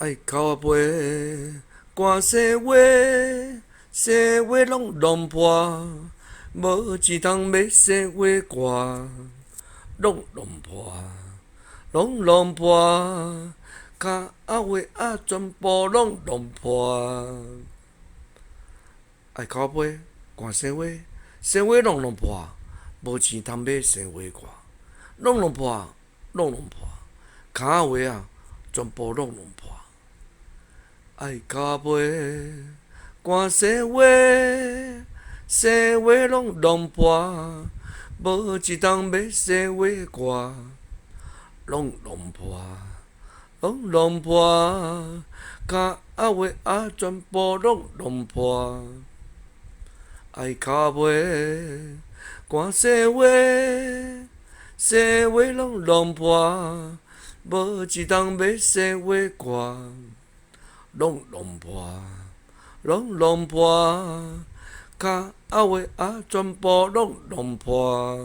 爱靠背，寒生话，生话拢弄破，无钱通买生话歌，拢弄破，拢弄破，脚仔话仔全部拢弄破。爱靠背，寒生话，生话拢弄破，无钱通买生话歌，拢弄破，拢弄破，脚仔话仔全部拢弄破。爱靠背，寒生话，生话拢弄破，无一通买生话歌，拢弄破，拢弄破，脚仔话仔全部拢弄破。爱靠背，寒生话，生话拢弄破，无一通买生话歌。拢弄破，拢弄破，脚仔话仔全部拢弄破。